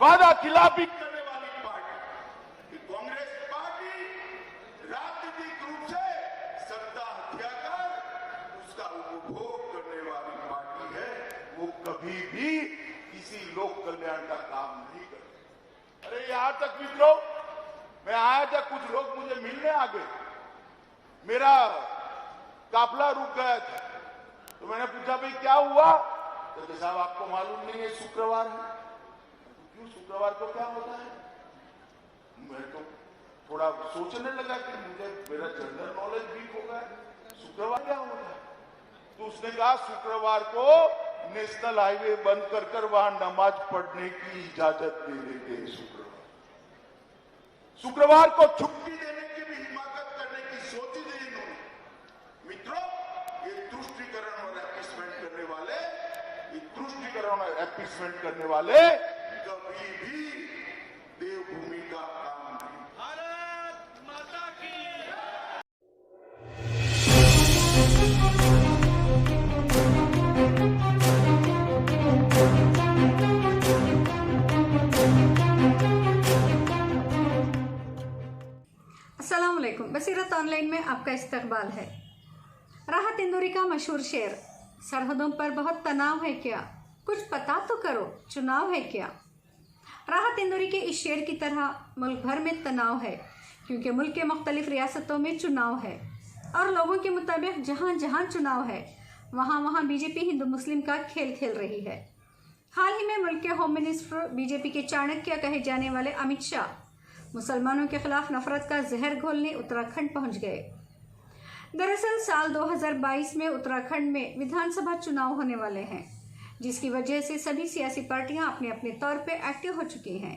वादा खिलाफी करने वाली पार्टी, कांग्रेस पार्टी राजनीतिक रूप से सत्ता हत्या कर उसका उपभोग करने वाली पार्टी है। वो कभी भी किसी लोक कल्याण का काम नहीं करती। अरे यहां तक मित्रों, मैं आया था, कुछ लोग मुझे मिलने आ गए, मेरा काफला रुक गया था, तो मैंने पूछा भाई क्या हुआ? तो साहब आपको मालूम नहीं है शुक्रवार है। क्यों शुक्रवार को क्या होता है? मैं तो थोड़ा सोचने लगा कि मुझे मेरा जनरल नॉलेज वीक हो गया, शुक्रवार क्या होता है? तो उसने कहा शुक्रवार को नेशनल हाईवे बंद कर वहां नमाज पढ़ने की इजाजत दे देते हैं। शुक्रवार को छुट्टी देने की भी हिमाकत करने की सोची थी इन्होंने। मित्रों, ये तुष्टीकरण और एपीसमेंट करने वाले, कभी भी देवभूमि का काम नहीं। भारत माता की। अस्सलाम वालेकुम। बसीरत ऑनलाइन में आपका इस्तकबाल है। राहत इंदौरी का मशहूर शेर, सरहदों पर बहुत तनाव है क्या, कुछ पता तो करो, चुनाव है क्या। राहत इंदौरी के इस शेर की तरह मुल्क भर में तनाव है, क्योंकि मुल्क के मुख्तलिफ रियासतों में चुनाव है और लोगों के मुताबिक जहाँ जहाँ चुनाव है वहाँ वहाँ बीजेपी हिंदू मुस्लिम का खेल खेल रही है। हाल ही में मुल्क के होम मिनिस्टर, बीजेपी के चाणक्य कहे जाने वाले अमित शाह मुसलमानों के खिलाफ नफरत का जहर घोलने उत्तराखंड पहुंच गए। दरअसल साल 2022 में उत्तराखंड में विधानसभा चुनाव होने वाले हैं, जिसकी वजह से सभी सियासी पार्टियां अपने अपने तौर पे एक्टिव हो चुकी हैं।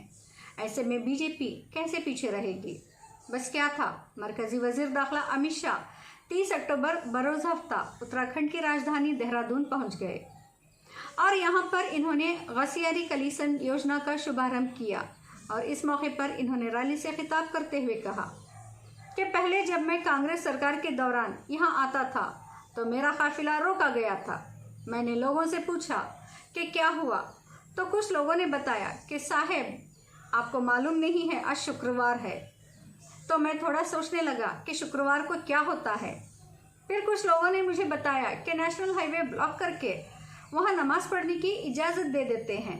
ऐसे में बीजेपी कैसे पीछे रहेगी? बस क्या था, मरकजी वजीर दाखिला अमित शाह 30 अक्टूबर बरोज हफ्ता उत्तराखंड की राजधानी देहरादून पहुंच गए और यहाँ पर इन्होंने गसियारी कलीसन योजना का शुभारंभ किया। और इस मौके पर इन्होंने रैली से खिताब करते हुए कहा कि पहले जब मैं कांग्रेस सरकार के दौरान यहाँ आता था तो मेरा काफिला रोका गया था। मैंने लोगों से पूछा कि क्या हुआ, तो कुछ लोगों ने बताया कि साहब आपको मालूम नहीं है आज शुक्रवार है। तो मैं थोड़ा सोचने लगा कि शुक्रवार को क्या होता है। फिर कुछ लोगों ने मुझे बताया कि नेशनल हाईवे ब्लॉक करके वहाँ नमाज पढ़ने की इजाज़त दे देते हैं।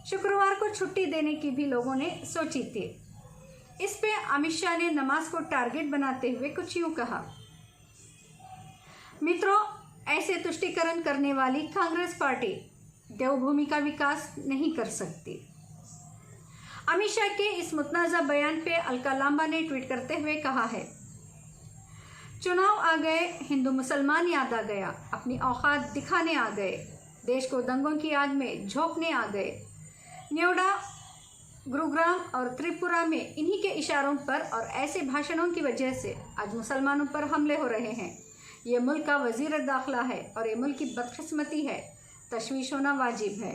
शुक्रवार को छुट्टी देने की भी लोगों ने सोची थी। इस पे अमित शाह ने नमाज को टारगेट बनाते हुए कुछ यूँ कहा, मित्रों, ऐसे तुष्टीकरण करने वाली कांग्रेस पार्टी देवभूमि का विकास नहीं कर सकती। अमित शाह के इस मुतनाज़ा बयान पे अलका लांबा ने ट्वीट करते हुए कहा है, चुनाव आ गए, हिंदू मुसलमान याद आ गया, अपनी औकात दिखाने आ गए, देश को दंगों की आग में झोंकने आ गए। न्योडा, गुरुग्राम और त्रिपुरा में इन्हीं के इशारों पर और ऐसे भाषणों की वजह से आज मुसलमानों पर हमले हो रहे हैं। ये मुल्क का वजीर दाखिला है और ये मुल्क की बदकिस्मती है, तशवीश होना वाजिब है।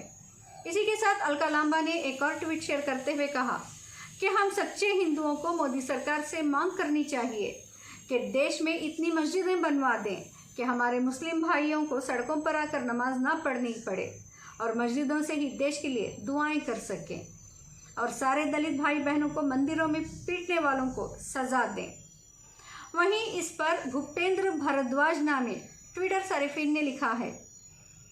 इसी के साथ अलका लांबा ने एक और ट्वीट शेयर करते हुए कहा कि हम सच्चे हिंदुओं को मोदी सरकार से मांग करनी चाहिए कि देश में इतनी मस्जिदें बनवा दें कि हमारे मुस्लिम भाइयों को सड़कों पर आकर नमाज ना पढ़नी पड़े और मस्जिदों से ही देश के लिए दुआएं कर सकें और सारे दलित भाई बहनों को मंदिरों में पीटने वालों को सजा दें। वहीं इस पर भूपेंद्र भारद्वाज नामे ट्विटर सारिफिन ने लिखा है,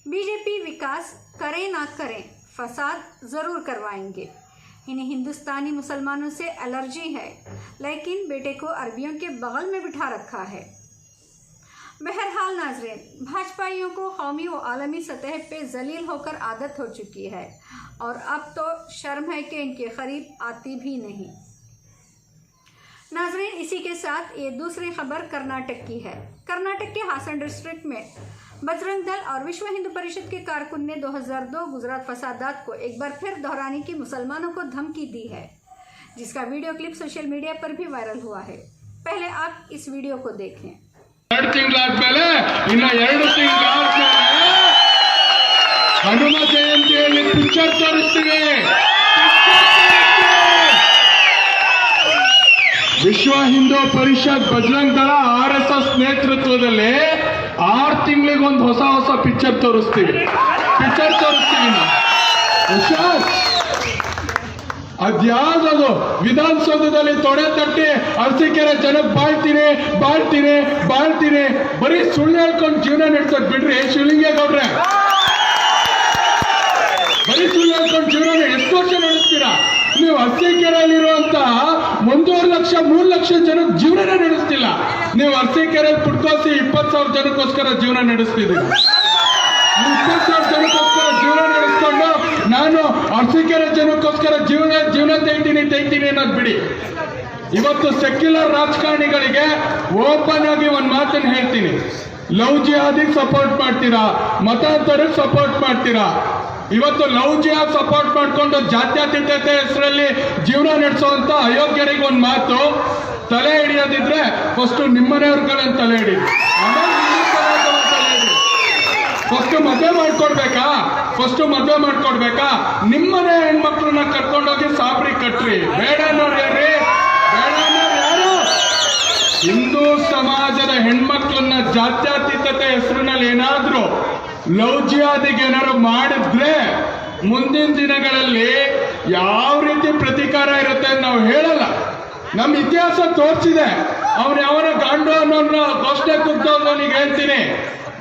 बीजेपी विकास करें ना करें, फसाद ज़रूर करवाएंगे। इन्हें हिंदुस्तानी मुसलमानों से एलर्जी है, लेकिन बेटे को अरबियों के बगल में बिठा रखा है। बहरहाल नाज़रीन, भाजपाइयों को कौमी व आलमी सतह पे जलील होकर आदत हो चुकी है और अब तो शर्म है कि इनके करीब आती भी नहीं। नाज़रीन, इसी के साथ ये दूसरी खबर कर्नाटक की है। कर्नाटक के हासन डिस्ट्रिक्ट में बजरंग दल और विश्व हिंदू परिषद के कारकुन ने 2002 गुजरात फसादात को एक बार फिर दोहराने की मुसलमानों को धमकी दी है, जिसका वीडियो क्लिप सोशल मीडिया पर भी वायरल हुआ है। पहले आप इस वीडियो को देखें। 2 ತಿಂಗಳಾದ್ಮೇಲೆ ಇನ್ನ 2 ತಿಂಗಳಾದ್ಮೇಲೆ ಹನುಮ ಜಯಂತಿಯಲ್ಲಿ ಪಿಕ್ಚರ್ ತೋರಿಸ್ತೀವಿ. ವಿಶ್ವ ಹಿಂದೂ ಪರಿಷತ್ ಬಜರಂಗ್ ದಳ RSS ನೇತೃತ್ವದಲ್ಲಿ 6 ತಿಂಗಳಿಗೊಂದು ಹೊಸ ಪಿಕ್ಚರ್ ತೋರಿಸ್ತೀವಿ. ಅದ್ಯಾವ್ದದು ವಿಧಾನಸೌಧದಲ್ಲಿ ತೊಡೆ ತಟ್ಟಿ ಅರಸೀಕೆರೆ ಜನಕ್ಕೆ ಬಾಳ್ತೀನಿ ಬರೀ ಸುಳ್ಳು ಹೇಳ್ಕೊಂಡು ಜೀವನ ನಡೆಸೋದ್ ಬಿಡ್ರಿ ಶಿವಲಿಂಗೇಗೌಡ್ರೆ. ಬರೀ ಸುಳ್ಳು ಹೇಳ್ಕೊಂಡು ಜೀವನ ಎಷ್ಟು ವರ್ಷ ನಡೆಸ್ತೀರಾ ನೀವು? ಅರಸೀಕೆರೆಯಲ್ಲಿರುವಂತ 1.5 ಲಕ್ಷ 3 ಲಕ್ಷ ಜನಕ್ಕೆ ಜೀವನ ನಡೆಸ್ತಿಲ್ಲ. ನೀವು ಅರಸೀಕೆರೆಯಲ್ಲಿ ಪುಟ್ಕೋಸಿ 20,000 ಜನಕ್ಕೋಸ್ಕರ ಜೀವನ ನಡೆಸ್ತಿದ್ದೀರಿ. 20,000 ಜನಕ್ಕೋಸ್ಕರ ಜೀವನ ನಡೆಸ್ಕೊಂಡು ನಾನು ಅರಸೀಕೆರೆ ಜನಕ್ಕೋಸ್ಕರ ಜೀವನ ತೆಗಿತೀನಿ ಅನ್ನೋದು ಬಿಡಿ. ಇವತ್ತು ಸೆಕ್ಯುಲರ್ ರಾಜಕಾರಣಿಗಳಿಗೆ ಓಪನ್ ಆಗಿ ಒಂದು ಮಾತನ್ನು ಹೇಳ್ತೀನಿ. ಲವ್ ಜಿಹಾದಿಗೆ ಸಪೋರ್ಟ್ ಮಾಡ್ತೀರಾ, ಮತಾಂತರಕ್ಕೆ ಸಪೋರ್ಟ್ ಮಾಡ್ತೀರಾ. ಇವತ್ತು ಲವ್ ಜಿಹಾದ್ ಸಪೋರ್ಟ್ ಮಾಡ್ಕೊಂಡು ಜಾತ್ಯತೀತತೆ ಹೆಸರಲ್ಲಿ ಜೀವನ ನಡೆಸುವಂತ ಅಯೋಗ್ಯರಿಗೆ ಒಂದು ಮಾತು, ತಲೆ ಹಿಡಿಯೋದಿದ್ರೆ ಫಸ್ಟ್ ನಿಮ್ಮನೆಯವ್ರಗಳನ್ನ ತಲೆ ಹಿಡಿ, ಫಸ್ಟ್ ಮದುವೆ ಮಾಡ್ಕೊಡ್ಬೇಕಾ? ನಿಮ್ಮನೆ ಹೆಣ್ಮಕ್ಳನ್ನ ಕರ್ಕೊಂಡೋಗಿ ಸಾಬ್ರಿ ಕಟ್ರಿ. ಬೇಡ ಅನ್ನೋರು ಯಾರು? ಹಿಂದೂ ಸಮಾಜದ ಹೆಣ್ಮಕ್ಳನ್ನ ಜಾತ್ಯತೀತತೆ ಹೆಸರಿನಲ್ಲಿ ಏನಾದ್ರೂ ಲವ್ ಜಿಹಾದಿಗೆ ಏನಾದ್ರು ಮಾಡಿದ್ರೆ ಮುಂದಿನ ದಿನಗಳಲ್ಲಿ ಯಾವ ರೀತಿ ಪ್ರತೀಕಾರ ಇರುತ್ತೆ ಅಂತ ನಾವು ಹೇಳಲ್ಲ. ನಮ್ಮ ಇತಿಹಾಸ ತೋರಿಸಿದೆ. ಅವ್ನು ಯಾವನ ಗಾಂಡು ಅನ್ನೋನ್ನ ಘೋಷಣೆ ಕೂಗ್ದವನಿಗೆ ಹೇಳ್ತೀನಿ,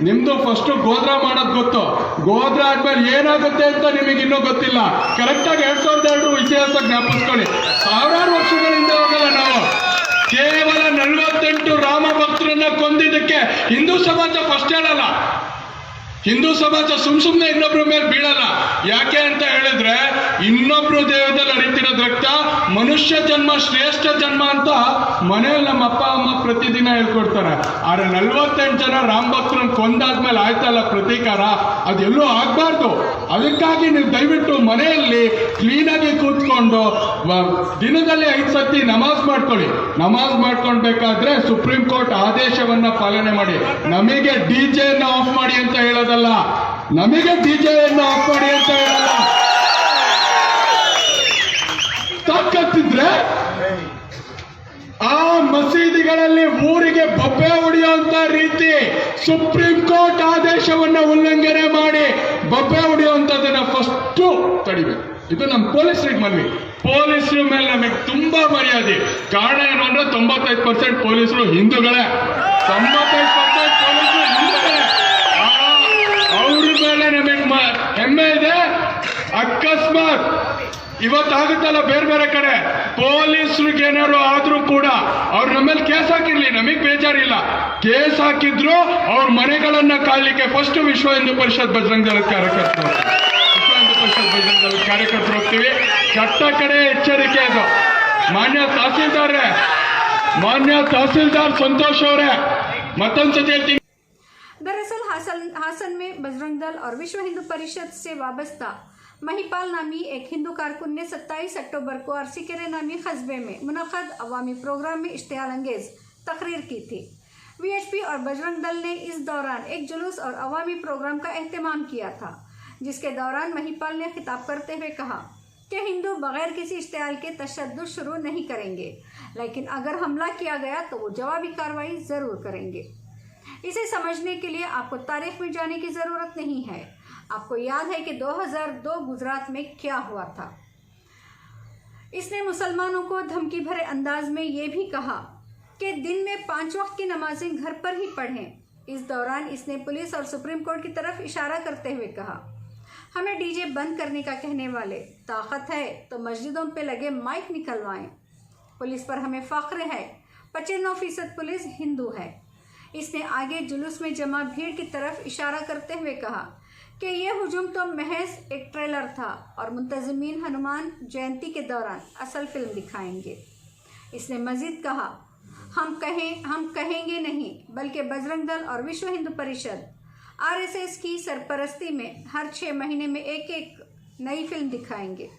ನಿಮ್ದು ಫಸ್ಟ್ ಗೋದ್ರ ಮಾಡೋದು ಗೊತ್ತು, ಗೋದ್ರ ಆದ್ಮೇಲೆ ಏನಾಗುತ್ತೆ ಅಂತ ನಿಮಗೆ ಇನ್ನೂ ಗೊತ್ತಿಲ್ಲ. ಕರೆಕ್ಟಾಗಿ 2002 ಇತಿಹಾಸ ಜ್ಞಾಪಿಸ್ಕೊಳ್ಳಿ. ಸಾವಿರಾರು ವರ್ಷಗಳಿಂದ ಹೋಗಲ್ಲ ನಾವು. ಕೇವಲ 48 ರಾಮ ಭಕ್ತರನ್ನ ಕೊಂದಿದ್ದಕ್ಕೆ ಹಿಂದೂ ಸಮಾಜ ಫಸ್ಟ್ ಹೇಳಲ್ಲ. ಹಿಂದೂ ಸಮಾಜ ಸುಮ್ನೆ ಇನ್ನೊಬ್ರ ಮೇಲೆ ಬೀಳಲ್ಲ. ಯಾಕೆ ಅಂತ ಹೇಳಿದ್ರೆ ಇನ್ನೊಬ್ರು ದೇಹದಲ್ಲಿ ಹರಿತಿರೋದ್ ರಕ್ತ ಮನುಷ್ಯ ಜನ್ಮ ಶ್ರೇಷ್ಠ ಜನ್ಮ ಅಂತ ಮನೆಯಲ್ಲಿ ನಮ್ಮ ಅಪ್ಪ ಅಮ್ಮ ಪ್ರತಿದಿನ ಹೇಳ್ಕೊಡ್ತಾರೆ. ಆದ್ರೆ 48 ಜನ ರಾಮ ಭಕ್ತರನ್ನ ಕೊಂದಾದ್ಮೇಲೆ ಆಯ್ತಲ್ಲ ಪ್ರತೀಕಾರ, ಅದೆಲ್ಲೂ ಆಗ್ಬಾರ್ದು. ಅದಕ್ಕಾಗಿ ನೀವು ದಯವಿಟ್ಟು ಮನೆಯಲ್ಲಿ ಕ್ಲೀನಾಗಿ ಕೂತ್ಕೊಂಡು ದಿನದಲ್ಲಿ 5 ಸತಿ ನಮಾಜ್ ಮಾಡ್ಕೊಳ್ಳಿ. ನಮಾಜ್ ಮಾಡ್ಕೊಳ್ಬೇಕಾದ್ರೆ ಸುಪ್ರೀಂ ಕೋರ್ಟ್ ಆದೇಶವನ್ನ ಪಾಲನೆ ಮಾಡಿ. ನಮಗೆ ಡಿಜೆಯನ್ನು ಆಫ್ ಮಾಡಿ ಅಂತ ಹೇಳೋದಲ್ಲ, ನಮಗೆ ಡಿಜೆಯನ್ನು ಆಫ್ ಮಾಡಿ ಅಂತ ಹೇಳಲ್ಲ. ತಾಕತ್ತಿದ್ರೆ ಆ ಮಸೀದಿಗಳಲ್ಲಿ ಊರಿಗೆ ಬೊಬ್ಬೆ ಹೊಡೆಯುವಂತ ರೀತಿ ಸುಪ್ರೀಂ ಕೋರ್ಟ್ ಆದೇಶವನ್ನ ಉಲ್ಲಂಘನೆ ಮಾಡಿ ಬೊಬ್ಬೆ ಹೊಡೆಯುವಂತದನ್ನ ಫಸ್ಟ್ ತಡಿಬೇಕು. ಇದು ನಮ್ಮ ಪೊಲೀಸರಿಗೆ ಮನವಿ. ಪೊಲೀಸರ ಮೇಲೆ ನಮಗೆ ತುಂಬಾ ಮರ್ಯಾದೆ. ಕಾರಣ ಏನು ಅಂದ್ರೆ 95% ಪೊಲೀಸರು ಹಿಂದೂಗಳೇ. 95% ಪೊಲೀಸರು ಹಿಂದೂಗಳೇ. ಅವ್ರ ಮೇಲೆ ನಮಗೆ ಹೆಮ್ಮೆ ಇದೆ. ಅಕಸ್ಮಾತ್ ಇವತ್ತಾಗುತ್ತಲ್ಲ ಬೇರೆ ಕಡೆ ಪೊಲೀಸರಿಗೆ ಏನಾದ್ರು ಆದ್ರೂ ಕೂಡ ಅವ್ರು ನಮ್ಮಲ್ಲಿ ಕೇಸ್ ಹಾಕಿರ್ಲಿ, ನಮಗ್ ಬೇಜಾರಿಲ್ಲ. ಕೇಸ್ ಹಾಕಿದ್ರು ಅವ್ರ ಮನೆಗಳನ್ನ ಕಾಯ್ಲಿಕ್ಕೆ ಫಸ್ಟ್ ವಿಶ್ವ ಹಿಂದೂ ಪರಿಷತ್ ಬಜರಂಗ ದಳದ ಕಾರ್ಯಕರ್ತರು ಹೋಗ್ತೀವಿ. ಚಟ್ಟ ಕಡೆ ಎಚ್ಚರಿಕೆ ಇದು. ಮಾನ್ಯ ತಹसीलदार संतोष ಅವರೇ ಮತ್ತೊಂದ್ಸತಿ ಹೇಳ್ತೀನಿ. दरअसल हासन में बजरंग दल और विश्व हिंदू परिषद से वाबस्ता महिपाल नामी एक हिंदू कारकुन ने 27 अक्टूबर को अरसीकेरे नामी कस्बे में मुनक़द अवामी प्रोग्राम में इश्तियाल अंगेज तकरीर की थी। वीएचपी और बजरंग दल ने इस दौरान एक जुलूस और अवामी प्रोग्राम का एहतमाम किया था, जिसके दौरान महिपाल ने खिताब करते हुए कहा कि हिंदू बगैर किसी इश्तियाल के तशद्दुद शुरू नहीं करेंगे, लेकिन अगर हमला किया गया तो वो जवाबी कार्रवाई ज़रूर करेंगे। इसे समझने के लिए आपको तारीख में जाने की ज़रूरत नहीं है। आपको याद है कि 2002 गुजरात में क्या हुआ था। इसने मुसलमानों को धमकी भरे अंदाज में ये भी कहा कि दिन में 5 वक्त की नमाजें घर पर ही पढ़ें। इस दौरान इसने पुलिस और सुप्रीम कोर्ट की तरफ इशारा करते हुए कहा, हमें डीजे बंद करने का कहने वाले, ताकत है तो मस्जिदों पे लगे माइक निकलवाएं। पुलिस पर हमें फ़ख्र है, 95% पुलिस हिंदू है। इसने आगे जुलूस में जमा भीड़ की तरफ इशारा करते हुए कहा कि यह हुजूम तो महज एक ट्रेलर था और मुंतज़मीन हनुमान जयंती के दौरान असल फिल्म दिखाएंगे। इसने मज़ीद कहा, हम कहेंगे नहीं बल्कि बजरंग दल और विश्व हिंदू परिषद आरएसएस की सरपरस्ती में हर 6 महीने में एक नई फिल्म दिखाएंगे।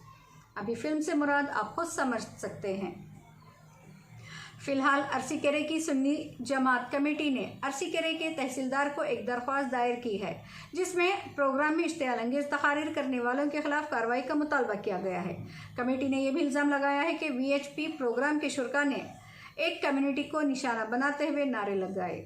अभी फिल्म से मुराद आप खुद समझ सकते हैं। फिलहाल अरसीकेरे की सुन्नी जमात कमेटी ने अरसीकेरे के तहसीलदार को एक दरख्वास्त दायर की है, जिसमें प्रोग्राम में इश्तियाल अंगेज तकारीर करने वालों के खिलाफ कार्रवाई का मुतालबा किया गया है। कमेटी ने यह भी इल्ज़ाम लगाया है कि वीएचपी प्रोग्राम के शुरा ने एक कम्युनिटी को निशाना बनाते हुए नारे लगाए।